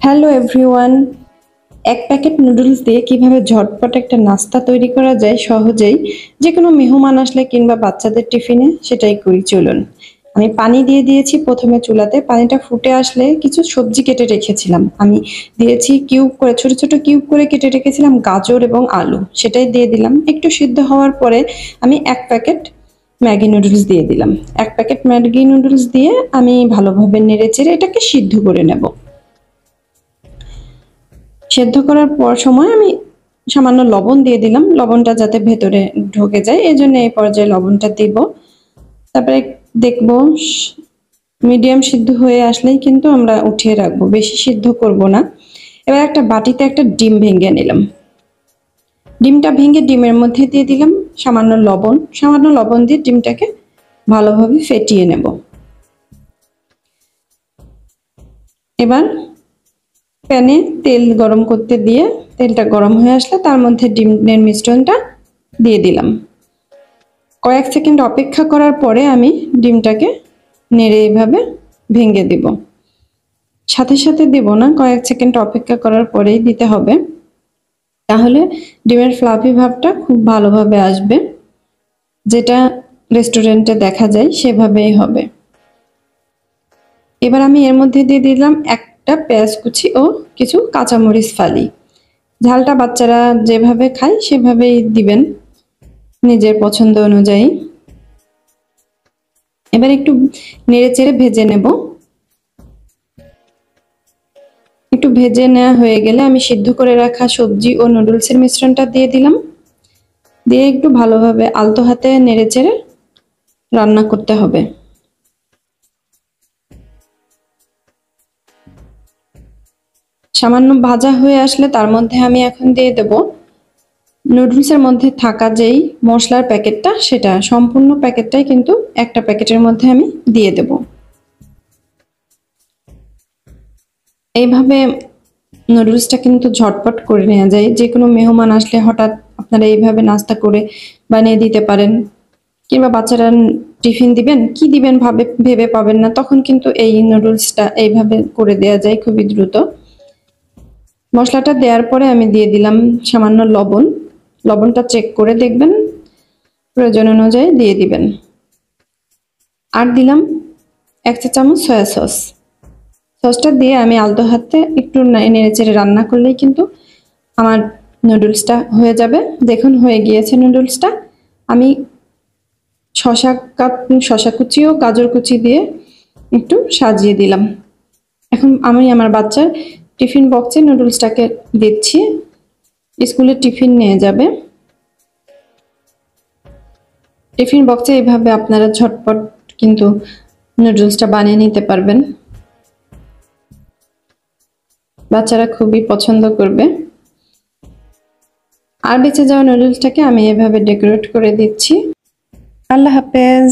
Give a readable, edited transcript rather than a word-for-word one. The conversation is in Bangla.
হ্যালো এভরিওয়ান, এক প্যাকেট নুডলস দিয়ে কিভাবে ঝটপট একটা নাস্তা তৈরি করা যায় সহজেই, যে কোনো মেহমান আসলে কিংবা বাচ্চাদের টিফিনে সেটাই করি। চলুন। আমি পানি দিয়ে দিয়েছি প্রথমে চুলাতে। পানিটা ফুটে আসলে কিছু সবজি কেটে রেখেছিলাম আমি দিয়েছি, কিউব করে ছোট ছোট কিউব করে কেটে রেখেছিলাম গাজর এবং আলু, সেটাই দিয়ে দিলাম। একটু সিদ্ধ হওয়ার পরে আমি এক প্যাকেট ম্যাগি নুডলস দিয়ে দিলাম। এক প্যাকেট ম্যাগি নুডলস দিয়ে আমি ভালোভাবে নেড়ে চেড়ে এটাকে সিদ্ধ করে নেব। সেদ্ধ করার পর সময় আমি সামান্য লবণ দিয়ে দিলাম, লবণটা যাতে ভেতরে ঢুকে যায় এই জন্য এই পর্যায়ে লবণটা দিব। তারপরে দেখবো মিডিয়াম সিদ্ধ হয়ে আসলেই কিন্তু আমরা উঠিয়ে রাখবো, বেশি সিদ্ধ করব না। এবার একটা বাটিতে একটা ডিম ভেঙে নিলাম। ডিমটা ভেঙে ডিমের মধ্যে দিয়ে দিলাম সামান্য লবণ দিয়ে ডিমটাকে ভালোভাবে ফেটিয়ে নেব। এবার প্যানে তেল গরম করতে দিয়ে তেলটা গরম হয়ে আসলে তার মধ্যে ডিমের মিশ্রণটা দিয়ে দিলাম। কয়েক সেকেন্ড অপেক্ষা করার পরে আমি ডিমটাকে নেড়ে এইভাবে ভেঙে দিব। সাথে সাথে দেব না, কয়েক সেকেন্ড অপেক্ষা করার পরেই দিতে হবে, তাহলে ডিমের ফ্লাফি ভাবটা খুব ভালোভাবে আসবে, যেটা রেস্টুরেন্টে দেখা যায় সেভাবেই হবে। এবার আমি এর মধ্যে দিয়ে দিলাম একটা পেঁয়াজ কুচি ও কিছু কাঁচামরিচ ফালি। ঝালটা বাচ্চারা যেভাবে খায় সেভাবেই দিবেন নিজের পছন্দ অনুযায়ী। এবার একটু নেড়ে চেড়ে ভেজে নেব। একটু ভেজে নেওয়া হয়ে গেলে আমি সিদ্ধ করে রাখা সবজি ও নুডলসের মিশ্রণটা দিয়ে দিলাম। দিয়ে একটু ভালোভাবে আলতো হাতে নেড়ে চেড়ে রান্না করতে হবে। সামান্য ভাজা হয়ে আসলে তার মধ্যে আমি এখন দিয়ে দেব নুডলসের মধ্যে থাকা যেই মশলার প্যাকেটটা, সেটা সম্পূর্ণ প্যাকেটটাই কিন্তু একটা প্যাকেটের মধ্যে আমি দিয়ে দেব। এইভাবে নুডলসটা কিন্তু ঝটপট করে নেওয়া যায়, যে কোনো মেহমান আসলে হঠাৎ আপনারা এইভাবে নাস্তা করে বানিয়ে দিতে পারেন, কিংবা বাচ্চারা টিফিন দিবেন কি দিবেন ভেবে পাবেন না, তখন কিন্তু এই নুডলসটা এইভাবে করে দেওয়া যায় খুবই দ্রুত। মশলাটা দেওয়ার পরে আমি দিয়ে দিলাম সামান্য লবণ। লবণটা চেক করে দেখবেন, প্রয়োজন অনুযায়ী দিয়ে দিবেন। আর দিলাম 1 চা চামচ সয়া সস। সসটা দিয়ে আমি আলতো হাতে একটু নেড়ে চেড়ে রান্না করলেই কিন্তু আমার নুডলসটা হয়ে যাবে। দেখুন হয়ে গিয়েছে নুডলসটা। আমি শসা কুচি ও গাজর কুচি দিয়ে একটু সাজিয়ে দিলাম। এখন আমি আমার বাচ্চার টিফিন বক্সে নুডলসটাকে দিচ্ছি, স্কুলে টিফিন নিয়ে যাবে। টিফিন বক্সে এইভাবে আপনারা ঝটপট কিন্তু নুডলসটা বানিয়ে নিতে পারবেন, বাচ্চারা খুবই পছন্দ করবে। আর বেঁচে যাওয়া নুডলসটাকে আমি এভাবে ডেকোরেট করে দিচ্ছি। আল্লাহ হাফেজ।